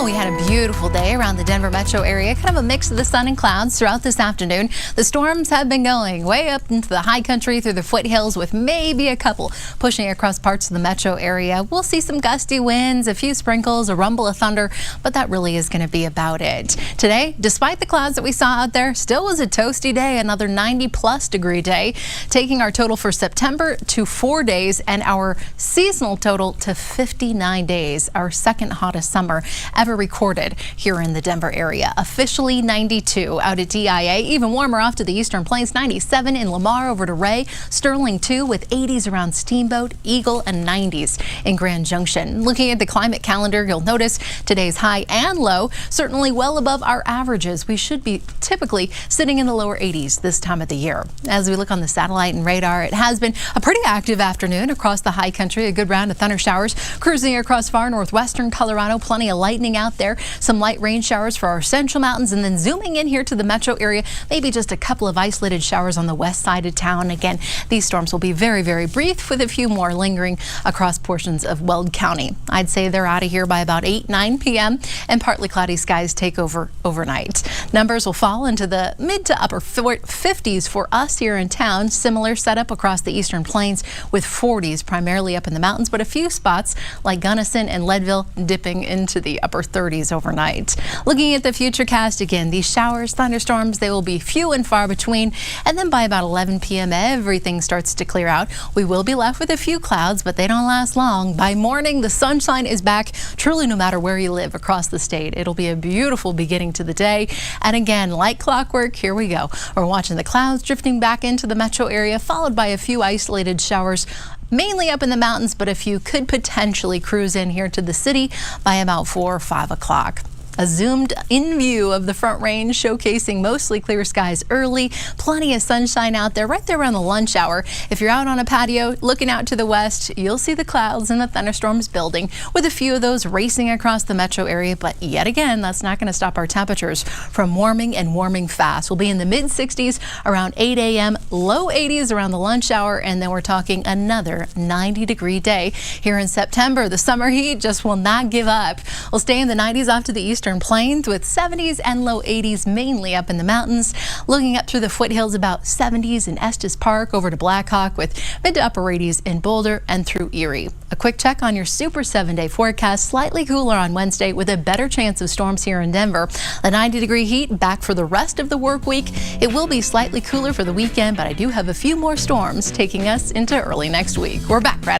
Well, we had a beautiful day around the Denver metro area, kind of a mix of the sun and clouds throughout this afternoon. The storms have been going way up into the high country through the foothills, with maybe a couple pushing across parts of the metro area. We'll see some gusty winds, a few sprinkles, a rumble of thunder, but that really is going to be about it. Today, despite the clouds that we saw out there, still was a toasty day, another 90-plus degree day, taking our total for September to 4 days and our seasonal total to 59 days, our second hottest summer ever recorded here in the Denver area. Officially 92 out at DIA, even warmer off to the Eastern Plains, 97 in Lamar over to Ray, Sterling too, with 80s around Steamboat, Eagle, and 90s in Grand Junction. Looking at the climate calendar, you'll notice today's high and low certainly well above our averages. We should be typically sitting in the lower 80s this time of the year. As we look on the satellite and radar, it has been a pretty active afternoon across the high country. A good round of thunder showers cruising across far northwestern Colorado. Plenty of lightning out there. Some light rain showers for our central mountains, and then zooming in here to the metro area, maybe just a couple of isolated showers on the west side of town. Again, these storms will be very, very brief, with a few more lingering across portions of Weld County. I'd say they're out of here by about 9 p.m. and partly cloudy skies take over overnight. Numbers will fall into the mid to upper 50s for us here in town. Similar setup across the Eastern Plains, with 40s primarily up in the mountains, but a few spots like Gunnison and Leadville dipping into the upper 30s overnight. Looking at the futurecast again, these showers, thunderstorms, they will be few and far between, and then by about 11 p.m. everything starts to clear out. We will be left with a few clouds, but they don't last long. By morning, the sunshine is back, truly no matter where you live across the state. It'll be a beautiful beginning to the day, and again, like clockwork, here we go. We're watching the clouds drifting back into the metro area, followed by a few isolated showers mainly up in the mountains, but a few could potentially cruise in here to the city by about 4 or 5 o'clock. A zoomed in view of the Front Range, showcasing mostly clear skies early. Plenty of sunshine out there right there around the lunch hour. If you're out on a patio looking out to the west, you'll see the clouds and the thunderstorms building, with a few of those racing across the metro area. But yet again, that's not going to stop our temperatures from warming and warming fast. We'll be in the mid 60s around 8 a.m., low 80s around the lunch hour, and then we're talking another 90-degree day here in September. The summer heat just will not give up. We'll stay in the 90s off to the Eastern Plains, with 70s and low 80s mainly up in the mountains. Looking up through the foothills, about 70s in Estes Park over to Blackhawk, with mid to upper 80s in Boulder and through Erie. A quick check on your super 7-day forecast. Slightly cooler on Wednesday, with a better chance of storms here in Denver. The 90-degree heat back for the rest of the work week. It will be slightly cooler for the weekend, but I do have a few more storms taking us into early next week. We're back right